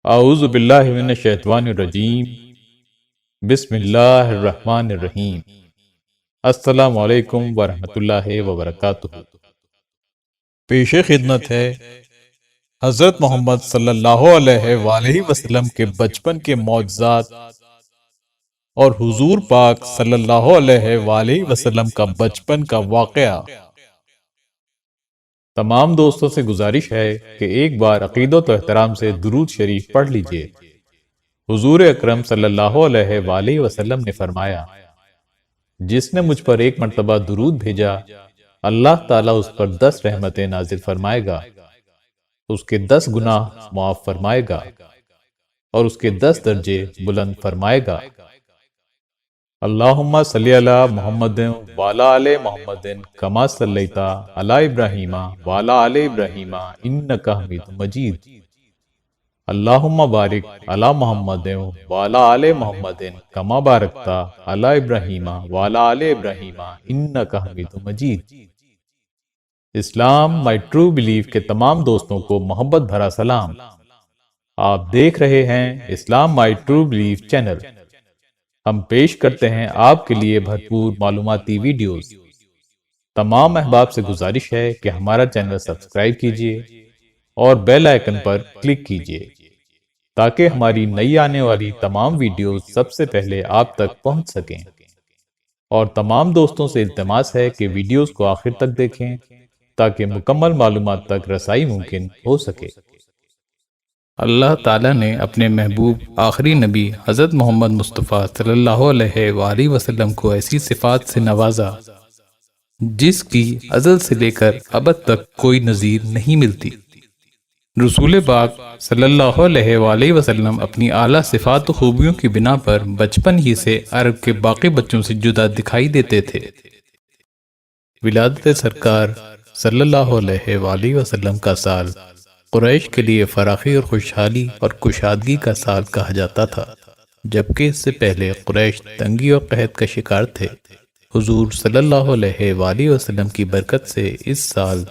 اعوذ باللہ من الشیطان الرجیم۔ بسم اللہ الرحمن الرحیم۔ السلام علیکم ورحمۃ اللہ وبرکاتہ۔ پیش خدمت ہے حضرت محمد صلی اللہ علیہ وآلہ وسلم کے بچپن کے معجزات اور حضور پاک صلی اللہ علیہ وآلہ وسلم کا بچپن کا واقعہ۔ تمام دوستوں سے گزارش ہے کہ ایک بار عقیدت و احترام سے درود شریف پڑھ لیجئے۔ حضور اکرم صلی اللہ علیہ وآلہ وسلم نے فرمایا، جس نے مجھ پر ایک مرتبہ درود بھیجا، اللہ تعالیٰ اس پر 10 رحمتیں نازل فرمائے گا، اس کے 10 گناہ معاف فرمائے گا اور اس کے 10 درجے بلند فرمائے گا۔ اللہم صلی علی محمد وعلی آل محمد کما صلیت علی ابراہیم وعلی آل ابراہیم انک حمید مجید۔ اللہم بارک علی محمد وعلی آل محمد کما بارکت علی ابراہیم وعلی آل ابراہیم انک حمید مجید۔ اسلام مائی ٹرو بلیف کے تمام دوستوں کو محبت بھرا سلام۔ آپ دیکھ رہے ہیں اسلام مائی ٹرو بلیف چینل۔ ہم پیش کرتے ہیں آپ کے لیے بھرپور معلوماتی ویڈیوز۔ تمام احباب سے گزارش ہے کہ ہمارا چینل سبسکرائب کیجئے اور بیل آئیکن پر کلک کیجئے تاکہ ہماری نئی آنے والی تمام ویڈیوز سب سے پہلے آپ تک پہنچ سکیں، اور تمام دوستوں سے التماس ہے کہ ویڈیوز کو آخر تک دیکھیں تاکہ مکمل معلومات تک رسائی ممکن ہو سکے۔ اللہ تعالیٰ نے اپنے محبوب آخری نبی حضرت محمد مصطفیٰ صلی اللہ علیہ وآلہ وسلم کو ایسی صفات سے نوازا جس کی ازل سے لے کر ابد تک کوئی نظیر نہیں ملتی۔ رسول پاک صلی اللہ علیہ وآلہ وسلم اپنی اعلیٰ صفات و خوبیوں کی بنا پر بچپن ہی سے عرب کے باقی بچوں سے جدا دکھائی دیتے تھے۔ ولادت سرکار صلی اللہ علیہ وآلہ وسلم کا سال قریش کے لیے فراخی اور خوشحالی اور کشادگی کا سال کہا جاتا تھا، جبکہ اس سے پہلے قریش تنگی اور قحط کا شکار تھے۔ حضور صلی اللہ علیہ وآلہ وسلم کی برکت سے اس سال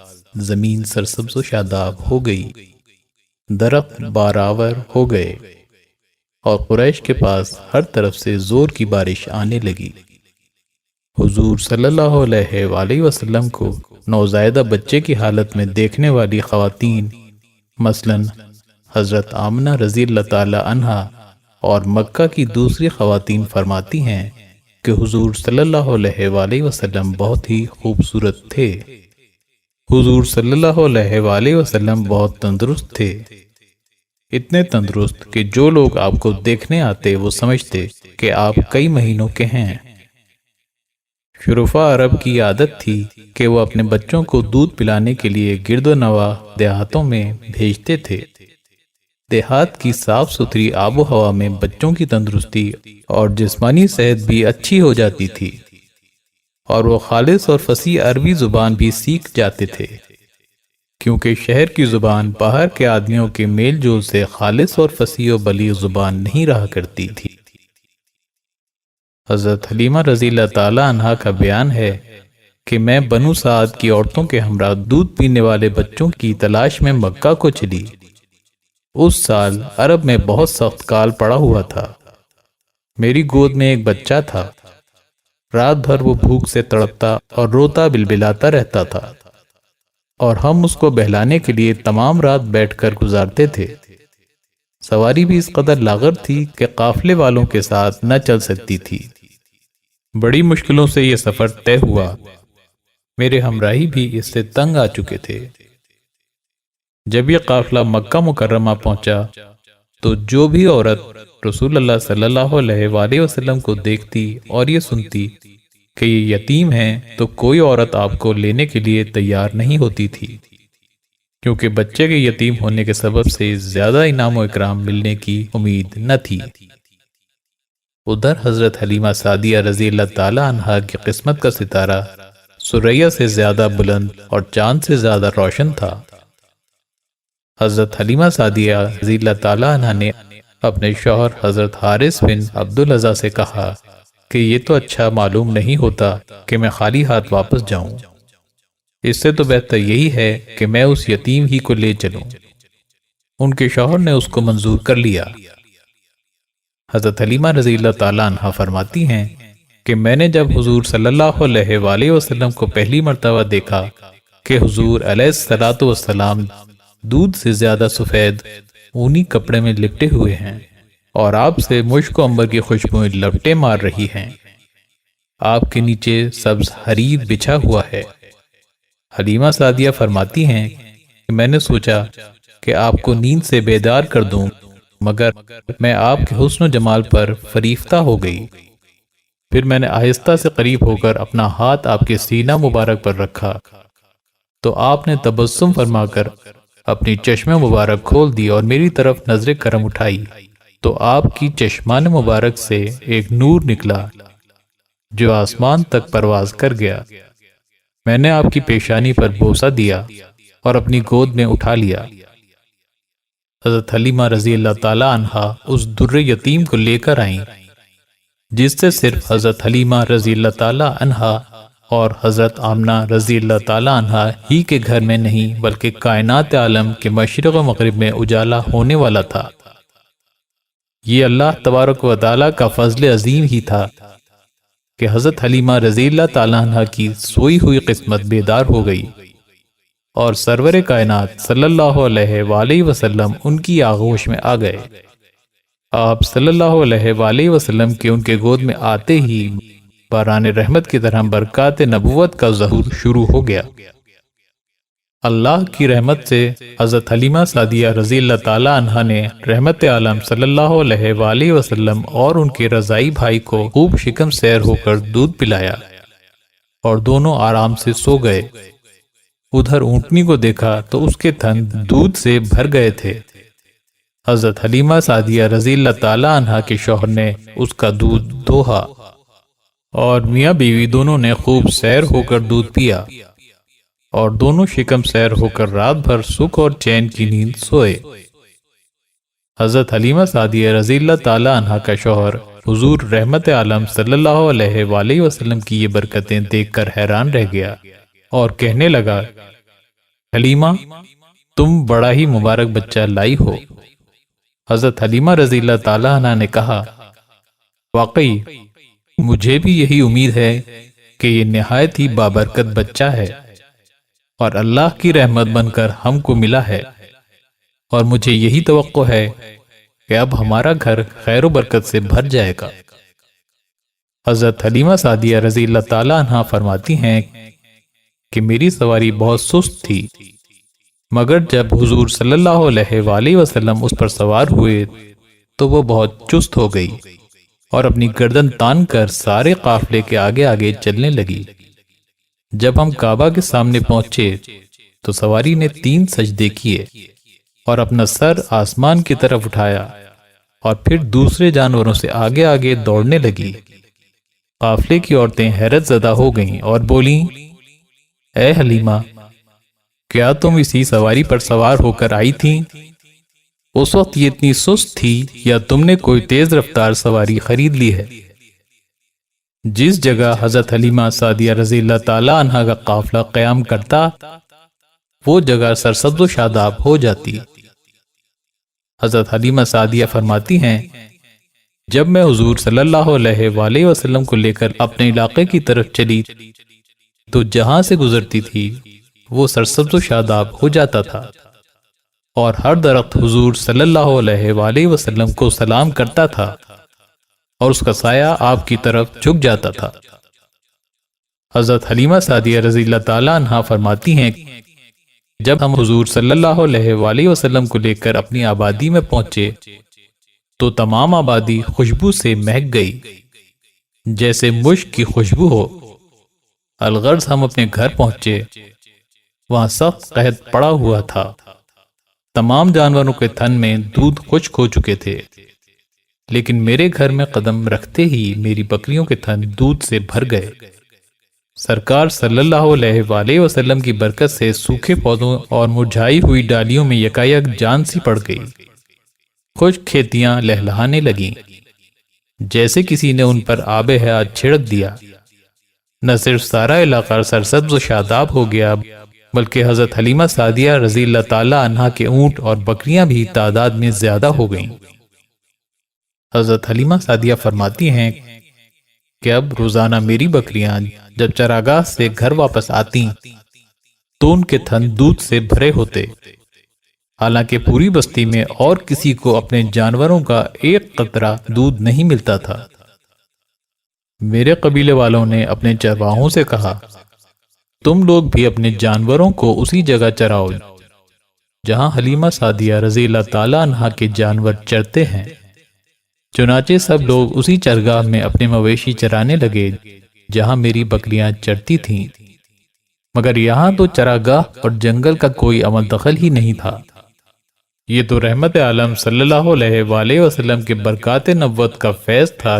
زمین سرسبز و شاداب ہو گئی، درخت بارآور ہو گئے اور قریش کے پاس ہر طرف سے زور کی بارش آنے لگی۔ حضور صلی اللہ علیہ وآلہ وسلم کو نوزائیدہ بچے کی حالت میں دیکھنے والی خواتین مثلاً حضرت آمنہ رضی اللہ تعالی عنہا اور مکہ کی دوسری خواتین فرماتی ہیں کہ حضور صلی اللہ علیہ وآلہ وسلم بہت ہی خوبصورت تھے۔ حضور صلی اللہ علیہ وآلہ وسلم بہت تندرست تھے، اتنے تندرست کہ جو لوگ آپ کو دیکھنے آتے وہ سمجھتے کہ آپ کئی مہینوں کے ہیں۔ شرفاء عرب کی عادت تھی کہ وہ اپنے بچوں کو دودھ پلانے کے لیے گرد و نواح دیہاتوں میں بھیجتے تھے۔ دیہات کی صاف ستھری آب و ہوا میں بچوں کی تندرستی اور جسمانی صحت بھی اچھی ہو جاتی تھی، اور وہ خالص اور فصیح عربی زبان بھی سیکھ جاتے تھے، کیونکہ شہر کی زبان باہر کے آدمیوں کے میل جول سے خالص اور فصیح و بلیغ زبان نہیں رہا کرتی تھی۔ حضرت حلیمہ رضی اللہ تعالی عنہا کا بیان ہے کہ میں بنو سعد کی عورتوں کے ہمراہ دودھ پینے والے بچوں کی تلاش میں مکہ کو چلی۔ اس سال عرب میں بہت سخت کال پڑا ہوا تھا۔ میری گود میں ایک بچہ تھا، رات بھر وہ بھوک سے تڑپتا اور روتا بلبلاتا رہتا تھا، اور ہم اس کو بہلانے کے لیے تمام رات بیٹھ کر گزارتے تھے۔ سواری بھی اس قدر لاغر تھی کہ قافلے والوں کے ساتھ نہ چل سکتی تھی۔ بڑی مشکلوں سے یہ سفر طے ہوا۔ میرے ہمراہی بھی اس سے تنگ آ چکے تھے۔ جب یہ قافلہ مکہ مکرمہ پہنچا تو جو بھی عورت رسول اللہ صلی اللہ علیہ وآلہ وسلم کو دیکھتی اور یہ سنتی کہ یہ یتیم ہیں تو کوئی عورت آپ کو لینے کے لیے تیار نہیں ہوتی تھی، کیونکہ بچے کے یتیم ہونے کے سبب سے زیادہ انعام و اکرام ملنے کی امید نہ تھی۔ ادھر حضرت حلیمہ سعدیہ رضی اللہ تعالی عنہا کی قسمت کا ستارہ سریہ سے زیادہ بلند اور چاند سے زیادہ روشن تھا۔ حضرت حلیمہ سعدیہ رضی اللہ تعالی عنہا نے اپنے شوہر حضرت حارث بن عبدالعزیز سے کہا کہ یہ تو اچھا معلوم نہیں ہوتا کہ میں خالی ہاتھ واپس جاؤں، اس سے تو بہتر یہی ہے کہ میں اس یتیم ہی کو لے چلوں۔ ان کے شوہر نے اس کو منظور کر لیا۔ حضرت حلیمہ رضی اللہ تعالیٰ عنہ فرماتی ہیں کہ میں نے جب حضور صلی اللہ علیہ وآلہ وسلم کو پہلی مرتبہ دیکھا کہ حضور علیہ الصلوۃ والسلام دودھ سے زیادہ سفید اونی کپڑے میں لپٹے ہوئے ہیں اور آپ سے مشک و عنبر کی خوشبوئیں لپٹیں مار رہی ہیں، آپ کے نیچے سبز حریر بچھا ہوا ہے۔ حلیمہ سعدیہ فرماتی ہیں کہ میں نے سوچا کہ آپ کو نیند سے بیدار کر دوں، مگر میں آپ کے حسن و جمال پر فریفتہ ہو گئی۔ پھر میں نے آہستہ سے قریب ہو کر اپنا ہاتھ آپ کے سینہ مبارک پر رکھا تو آپ نے تبسم فرما کر اپنی چشمہ مبارک کھول دی اور میری طرف نظر کرم اٹھائی تو آپ کی چشمان مبارک سے ایک نور نکلا جو آسمان تک پرواز کر گیا۔ میں نے آپ کی پیشانی پر بوسہ دیا اور اپنی گود میں اٹھا لیا۔ حضرت حلیمہ رضی اللہ تعالی عنہا اس در یتیم کو لے کر آئیں جس سے صرف حضرت حلیمہ رضی اللہ تعالی عنہا اور حضرت آمنہ رضی اللہ تعالی عنہا ہی کے گھر میں نہیں بلکہ کائنات عالم کے مشرق و مغرب میں اجالا ہونے والا تھا۔ یہ اللہ تبارک و تعالی کا فضل عظیم ہی تھا کہ حضرت حلیمہ رضی اللہ تعالی عنہا کی سوئی ہوئی قسمت بیدار ہو گئی اور سرور کائنات صلی اللہ علیہ وآلہ وسلم ان کی آغوش میں آ گئے۔ آپ صلی اللہ علیہ وآلہ وسلم کے ان کے گود میں آتے ہی باران رحمت کی طرح برکات نبوت کا ظہور شروع ہو گیا۔ اللہ کی رحمت سے حضرت حلیمہ سعدیہ رضی اللہ تعالی عنہا نے رحمت عالم صلی اللہ علیہ وآلہ وسلم اور ان کے رضائی بھائی کو خوب شکم سیر ہو کر دودھ پلایا اور دونوں آرام سے سو گئے۔ ادھر اونٹنی کو دیکھا تو اس کے تھن دودھ سے بھر گئے تھے۔ حضرت حلیمہ سعدیہ رضی اللہ تعالی عنہا کے شوہر نے اس کا دودھ دوہا اور میاں بیوی دونوں نے خوب سیر ہو کر دودھ پیا اور دونوں شکم سیر ہو کر رات بھر سکھ اور چین کی نیند سوئے۔ حضرت حلیمہ سعدیہ رضی اللہ تعالی عنہا کا شوہر حضور رحمت عالم صلی اللہ علیہ وآلہ وسلم کی یہ برکتیں دیکھ کر حیران رہ گیا اور کہنے لگا، حلیمہ تم بڑا ہی مبارک بچہ لائی ہو۔ حضرت حلیمہ رضی اللہ تعالی عنہ نے کہا، واقعی مجھے بھی یہی امید ہے کہ یہ نہایت ہی بابرکت بچہ ہے اور اللہ کی رحمت بن کر ہم کو ملا ہے، اور مجھے یہی توقع ہے کہ اب ہمارا گھر خیر و برکت سے بھر جائے گا۔ حضرت حلیمہ سعدیہ رضی اللہ تعالی عنہ فرماتی ہیں کہ میری سواری بہت سست تھی، مگر جب حضور صلی اللہ علیہ وآلہ وسلم اس پر سوار ہوئے تو وہ بہت چست ہو گئی اور اپنی گردن تان کر سارے قافلے کے آگے آگے چلنے لگی۔ جب ہم کعبہ کے سامنے پہنچے تو سواری نے 3 سجدے کیے اور اپنا سر آسمان کی طرف اٹھایا اور پھر دوسرے جانوروں سے آگے آگے دوڑنے لگی۔ قافلے کی عورتیں حیرت زدہ ہو گئیں اور بولیں، اے حلیمہ کیا تم اسی سواری پر سوار ہو کر آئی تھیں؟ اس وقت یہ اتنی سست تھی یا تم نے کوئی تیز رفتار سواری خرید لی ہے؟ جس جگہ حضرت حلیمہ سعدیہ رضی اللہ تعالی عنہا کا قافلہ قیام کرتا وہ جگہ سرسبز و شاداب ہو جاتی۔ حضرت حلیمہ سعدیہ فرماتی ہیں، جب میں حضور صلی اللہ علیہ وآلہ وسلم کو لے کر اپنے علاقے کی طرف چلی تو جہاں سے گزرتی تھی وہ سرسبز و شاداب ہو جاتا تھا اور ہر درخت حضور صلی اللہ علیہ وآلہ وسلم کو سلام کرتا تھا اور اس کا سایہ آپ کی طرف جھک جاتا تھا۔ حضرت حلیمہ سعدیہ رضی اللہ تعالی عنہا فرماتی ہیں، جب ہم حضور صلی اللہ علیہ وآلہ وسلم کو لے کر اپنی آبادی میں پہنچے تو تمام آبادی خوشبو سے مہک گئی جیسے مشک کی خوشبو ہو۔ الغرض ہم اپنے گھر پہنچے، وہاں سخت قحط پڑا ہوا تھا، تمام جانوروں کے تھن میں دودھ خشک ہو چکے تھے، لیکن میرے گھر میں قدم رکھتے ہی میری بکریوں کے تھن دودھ سے بھر گئے۔ سرکار صلی اللہ علیہ وآلہ وسلم کی برکت سے سوکھے پودوں اور مرجھائی ہوئی ڈالیوں میں یکایک جان سی پڑ گئی، خشک کھیتیاں لہلہانے لگیں جیسے کسی نے ان پر آب حیات چھڑک دیا۔ نہ صرف سارا علاقہ سرسبز و شاداب ہو گیا بلکہ حضرت حلیمہ سعدیہ رضی اللہ تعالی عنہا کے اونٹ اور بکریاں بھی تعداد میں زیادہ ہو گئیں۔ حضرت حلیمہ سعدیہ فرماتی ہیں کہ اب روزانہ میری بکریاں جب چراگاہ سے گھر واپس آتی تو ان کے تھن دودھ سے بھرے ہوتے، حالانکہ پوری بستی میں اور کسی کو اپنے جانوروں کا ایک قطرہ دودھ نہیں ملتا تھا۔ میرے قبیلے والوں نے اپنے چرواہوں سے کہا، تم لوگ بھی اپنے جانوروں کو اسی جگہ چراؤ جہاں حلیمہ سعدیہ رضی اللہ تعالی عنہا کے جانور چرتے ہیں۔ چنانچہ سب لوگ اسی چرگاہ میں اپنے مویشی چرانے لگے جہاں میری بکریاں چرتی تھیں، مگر یہاں تو چراگاہ اور جنگل کا کوئی عمل دخل ہی نہیں تھا۔ یہ تو رحمت عالم صلی اللہ علیہ وآلہ وسلم کے برکات نبوت کا فیض تھا،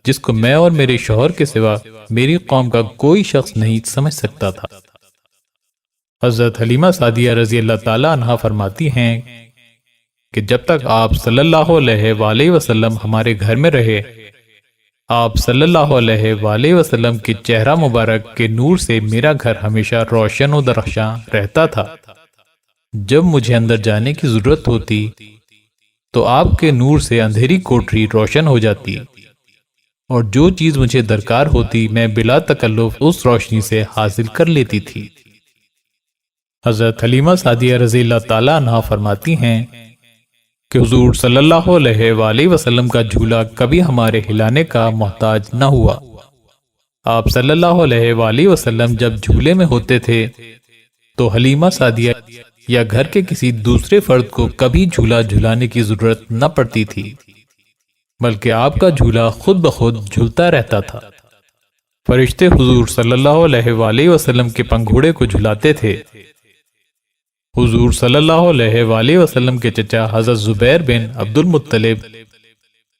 جس کو میں اور میرے شوہر کے سوا میری قوم کا کوئی شخص نہیں سمجھ سکتا تھا۔ حضرت حلیمہ سعدیہ رضی اللہ تعالی عنہا فرماتی ہیں کہ جب تک آپ صلی اللہ علیہ وآلہ وسلم ہمارے گھر میں رہے، آپ صلی اللہ علیہ وآلہ وسلم کے چہرہ مبارک کے نور سے میرا گھر ہمیشہ روشن و درخشاں رہتا تھا۔ جب مجھے اندر جانے کی ضرورت ہوتی تو آپ کے نور سے اندھیری کوٹری روشن ہو جاتی، اور جو چیز مجھے درکار ہوتی میں بلا تکلف اس روشنی سے حاصل کر لیتی تھی۔ حضرت حلیمہ سعدیہ رضی اللہ تعالیٰ عنہا فرماتی ہیں کہ حضور صلی اللہ علیہ وآلہ وسلم کا جھولا کبھی ہمارے ہلانے کا محتاج نہ ہوا۔ آپ صلی اللہ علیہ وآلہ وسلم جب جھولے میں ہوتے تھے تو حلیمہ سعدیہ یا گھر کے کسی دوسرے فرد کو کبھی جھولا جھلانے کی ضرورت نہ پڑتی تھی، بلکہ آپ کا جھولا خود بخود جھولتا رہتا تھا۔ فرشتے حضور صلی اللہ علیہ وآلہ وسلم کے پنگھوڑے کو جھلاتے تھے۔ حضور صلی اللہ علیہ وآلہ وسلم کے چچا حضرت زبیر بن عبد المطلب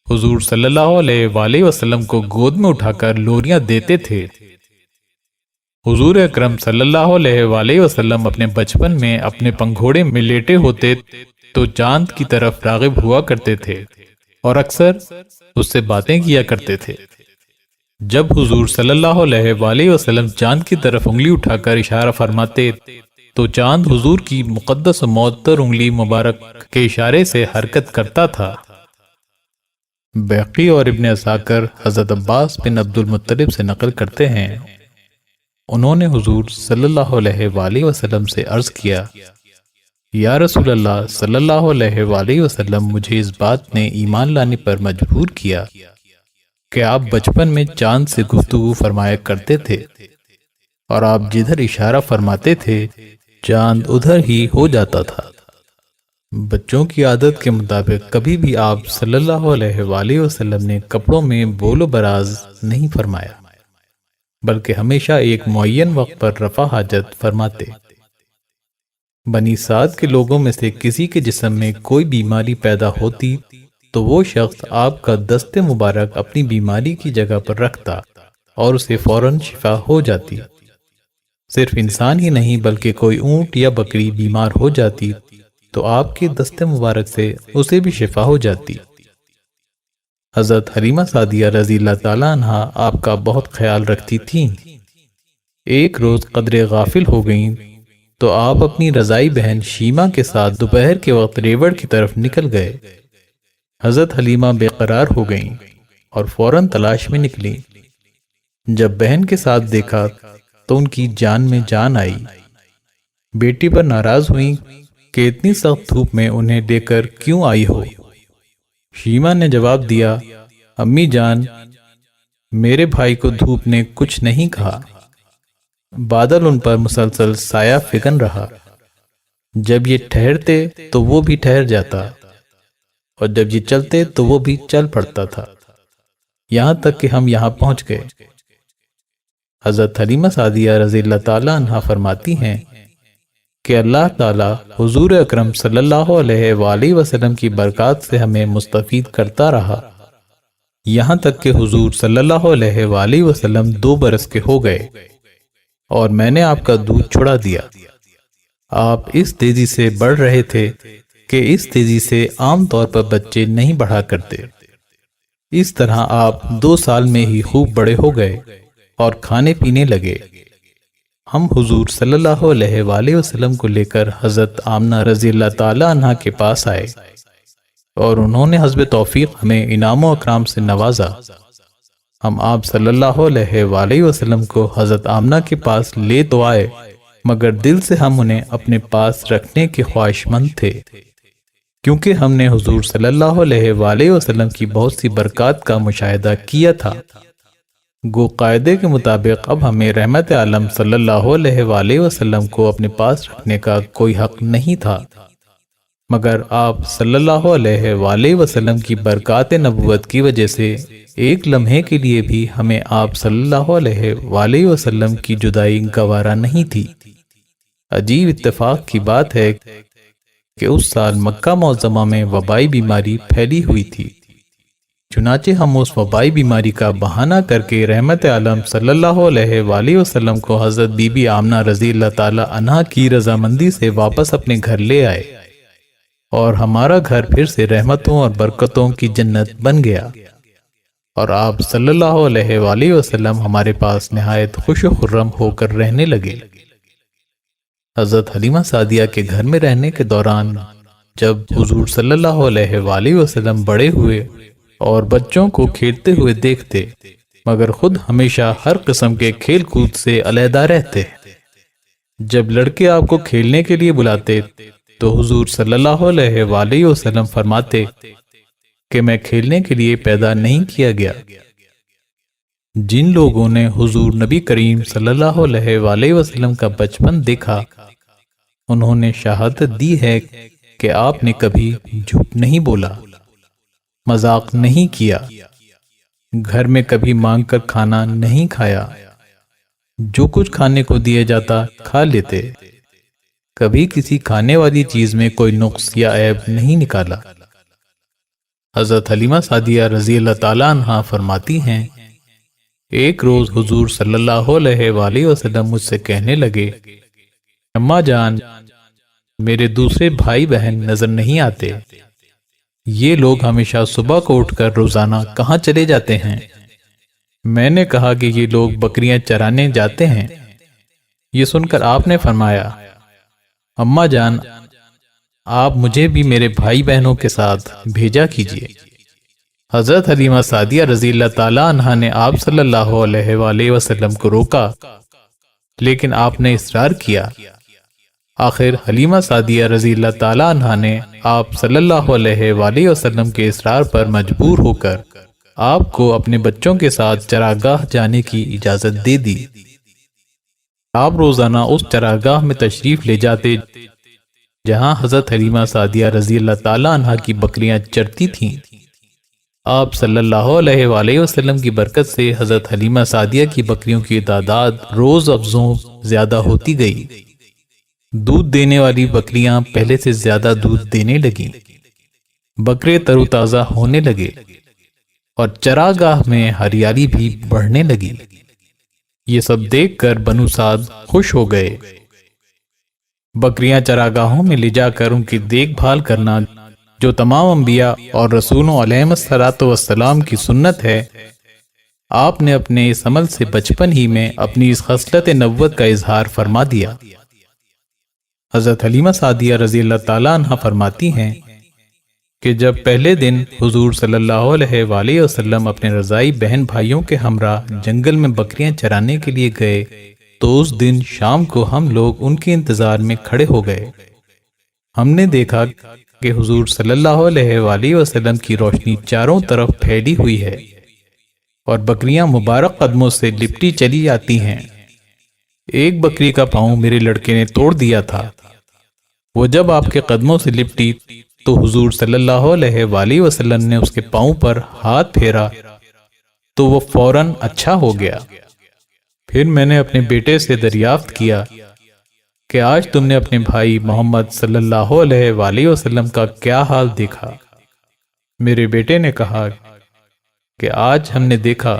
حضور صلی اللہ علیہ وآلہ وسلم کو گود میں اٹھا کر لوریاں دیتے تھے۔ حضور اکرم صلی اللہ علیہ وآلہ وسلم اپنے بچپن میں اپنے پنگھوڑے میں لیٹے ہوتے تو چاند کی طرف راغب ہوا کرتے تھے اور اکثر اس سے باتیں کیا کرتے تھے۔ جب حضور صلی اللہ علیہ وآلہ وسلم چاند کی طرف انگلی اٹھا کر اشارہ فرماتے تو چاند حضور کی مقدس و معطر انگلی مبارک کے اشارے سے حرکت کرتا تھا۔ بیقی اور ابن عساکر حضرت عباس بن عبد المطلب سے نقل کرتے ہیں، انہوں نے حضور صلی اللہ علیہ وآلہ وسلم سے عرض کیا، یا رسول اللہ صلی اللہ علیہ وآلہ وسلم، مجھے اس بات نے ایمان لانے پر مجبور کیا کہ آپ بچپن میں چاند سے گفتگو فرمایا کرتے تھے، اور آپ جدھر اشارہ فرماتے تھے چاند ادھر ہی ہو جاتا تھا۔ بچوں کی عادت کے مطابق کبھی بھی آپ صلی اللہ علیہ وآلہ وسلم نے کپڑوں میں بول و براز نہیں فرمایا، بلکہ ہمیشہ ایک معین وقت پر رفع حاجت فرماتے۔ بنی سعد کے لوگوں میں سے کسی کے جسم میں کوئی بیماری پیدا ہوتی تو وہ شخص آپ کا دست مبارک اپنی بیماری کی جگہ پر رکھتا اور اسے فوراً شفا ہو جاتی۔ صرف انسان ہی نہیں بلکہ کوئی اونٹ یا بکری بیمار ہو جاتی تو آپ کے دست مبارک سے اسے بھی شفا ہو جاتی۔ حضرت حلیمہ سعدیہ رضی اللہ تعالیٰ عنہا آپ کا بہت خیال رکھتی تھیں۔ ایک روز قدرے غافل ہو گئیں تو آپ اپنی رضائی بہن شیمہ کے ساتھ دوپہر کے وقت ریوڑ کی طرف نکل گئے۔ حضرت حلیمہ بے قرار ہو گئیں اور فوراً تلاش میں نکلیں۔ جب بہن کے ساتھ دیکھا تو ان کی جان میں جان آئی۔ بیٹی پر ناراض ہوئیں کہ اتنی سخت دھوپ میں انہیں لے کر کیوں آئی ہو؟ شیمہ نے جواب دیا، امی جان، میرے بھائی کو دھوپ نے کچھ نہیں کہا۔ بادل ان پر مسلسل سایہ فکن رہا۔ جب یہ ٹھہرتے تو وہ بھی ٹھہر جاتا، اور جب یہ چلتے تو وہ بھی چل پڑتا تھا، یہاں تک کہ ہم یہاں پہنچ گئے۔ حضرت حلیمہ سعدیہ رضی اللہ تعالیٰ عنہا فرماتی ہیں کہ اللہ تعالیٰ حضور اکرم صلی اللہ علیہ وآلہ وسلم کی برکات سے ہمیں مستفید کرتا رہا، یہاں تک کہ حضور صلی اللہ علیہ وآلہ وسلم 2 برس کے ہو گئے اور میں نے آپ کا دودھ چھڑا دیا۔ آپ اس تیزی سے بڑھ رہے تھے کہ اس تیزی سے عام طور پر بچے نہیں بڑھا کرتے۔ اس طرح آپ 2 سال میں ہی خوب بڑے ہو گئے اور کھانے پینے لگے۔ ہم حضور صلی اللہ علیہ وآلہ وسلم کو لے کر حضرت آمنہ رضی اللہ تعالی عنہا کے پاس آئے اور انہوں نے حسب توفیق ہمیں انعام و اکرام سے نوازا۔ ہم آپ صلی اللہ علیہ وآلہ وسلم کو حضرت آمنہ کے پاس لے تو آئے، مگر دل سے ہم انہیں اپنے پاس رکھنے کے خواہش مند تھے، کیونکہ ہم نے حضور صلی اللہ علیہ وآلہ وسلم کی بہت سی برکات کا مشاہدہ کیا تھا۔ گو قاعدے کے مطابق اب ہمیں رحمت عالم صلی اللہ علیہ وآلہ وسلم کو اپنے پاس رکھنے کا کوئی حق نہیں تھا، مگر آپ صلی اللہ علیہ وآلہ وسلم کی برکات نبوت کی وجہ سے ایک لمحے کے لیے بھی ہمیں آپ صلی اللہ علیہ وآلہ وسلم کی جدائی گوارا نہیں تھی۔ عجیب اتفاق کی بات ہے کہ اس سال مکہ معظمہ میں وبائی بیماری پھیلی ہوئی تھی، چنانچہ ہم اس وبائی بیماری کا بہانہ کر کے رحمت عالم صلی اللہ علیہ وآلہ وسلم کو حضرت بی بی آمنہ رضی اللہ تعالی عنہا کی رضامندی سے واپس اپنے گھر لے آئے، اور ہمارا گھر پھر سے رحمتوں اور برکتوں کی جنت بن گیا، اور آپ صلی اللہ علیہ وآلہ وسلم ہمارے پاس نہایت خوش و خرم ہو کر رہنے لگے۔ حضرت حلیمہ سعدیہ کے گھر میں رہنے کے دوران جب حضور صلی اللہ علیہ وآلہ وسلم بڑے ہوئے اور بچوں کو کھیلتے ہوئے دیکھتے، مگر خود ہمیشہ ہر قسم کے کھیل کود سے علیحدہ رہتے، جب لڑکے آپ کو کھیلنے کے لیے بلاتے تو حضور صلی اللہ علیہ وآلہ وسلم فرماتے کہ میں کھیلنے کے لیے پیدا نہیں کیا گیا۔ جن لوگوں نے حضور نبی کریم صلی اللہ علیہ وآلہ وسلم کا بچپن دیکھا، انہوں نے شہادت دی ہے کہ آپ نے کبھی جھوٹ نہیں بولا، مذاق نہیں کیا، گھر میں کبھی مانگ کر کھانا نہیں کھایا، جو کچھ کھانے کو دیا جاتا کھا لیتے، کبھی کسی کھانے والی چیز میں کوئی نقص یا عیب نہیں نکالا۔ حضرت حلیمہ سعدیہ رضی اللہ تعالیٰ عنہا فرماتی ہیں، ایک روز حضور صلی اللہ علیہ وآلہ وسلم مجھ سے کہنے لگے، اماں جان، میرے دوسرے بھائی بہن نظر نہیں آتے، یہ لوگ ہمیشہ صبح کو اٹھ کر روزانہ کہاں چلے جاتے ہیں؟ میں نے کہا کہ یہ لوگ بکریاں چرانے جاتے ہیں۔ یہ سن کر آپ نے فرمایا، اماں جان، آپ مجھے بھی میرے بھائی بہنوں کے ساتھ بھیجا کیجیے۔ حضرت حلیمہ سعدیہ رضی اللہ تعالیٰ عنہا نے آپ صلی اللہ علیہ وآلہ وسلم کو روکا، لیکن آپ نے اصرار کیا۔ آخر حلیمہ سعدیہ رضی اللہ تعالیٰ عنہا نے آپ صلی اللہ علیہ وآلہ وسلم کے اصرار پر مجبور ہو کر آپ کو اپنے بچوں کے ساتھ چراگاہ جانے کی اجازت دے دی۔ آپ روزانہ اس چراگاہ میں تشریف لے جاتے جہاں حضرت حلیمہ سعدیہ رضی اللہ تعالیٰ عنہا کی بکریاں چرتی تھیں۔ آپ صلی اللہ علیہ وآلہ وسلم کی برکت سے حضرت حلیمہ سعدیہ کی بکریوں کی تعداد روز افزوں زیادہ ہوتی گئی۔ دودھ دینے والی بکریاں پہلے سے زیادہ دودھ دینے لگیں، بکرے تر و تازہ ہونے لگے، اور چراگاہ میں ہریالی بھی بڑھنے لگی۔ یہ سب دیکھ کر بنو سعد خوش ہو گئے۔ بکریاں چراگاہوں میں لے جا کر ان کی دیکھ بھال کرنا، جو تمام انبیاء اور رسولوں علیہ السلام کی سنت ہے، آپ نے اپنے اس عمل سے بچپن ہی میں اپنی اس خصلت نبوت کا اظہار فرما دیا۔ حضرت حلیمہ سعدیہ رضی اللہ تعالیٰ عنہ فرماتی ہیں کہ جب پہلے دن حضور صلی اللہ علیہ وآلہ وسلم اپنے رضائی بہن بھائیوں کے ہمراہ جنگل میں بکریاں چرانے کے لیے گئے تو اس دن شام کو ہم لوگ ان کے انتظار میں کھڑے ہو گئے۔ ہم نے دیکھا کہ حضور صلی اللہ علیہ وآلہ وسلم کی روشنی چاروں طرف پھیلی ہوئی ہے اور بکریاں مبارک قدموں سے لپٹی چلی جاتی ہیں۔ ایک بکری کا پاؤں میرے لڑکے نے توڑ دیا تھا، وہ جب آپ کے قدموں سے لپٹی تو حضور صلی اللہ علیہ وآلہ وسلم نے اس کے پاؤں پر ہاتھ پھیرا تو وہ فوراً اچھا ہو گیا۔ پھر میں نے اپنے بیٹے سے دریافت کیا کہ آج تم نے اپنے بھائی محمد صلی اللہ علیہ وآلہ وسلم کا کیا حال دیکھا؟ میرے بیٹے نے کہا کہ آج ہم نے دیکھا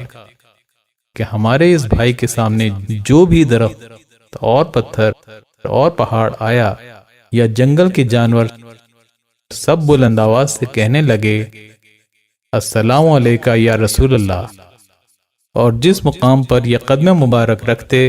کہ ہمارے اس بھائی کے سامنے جو بھی درخت اور پتھر اور پہاڑ آیا یا جنگل کے جانور سب بلند آواز سے کہنے لگے، السلام علیکہ یا رسول اللہ، اور جس مقام پر یہ قدم مبارک رکھتے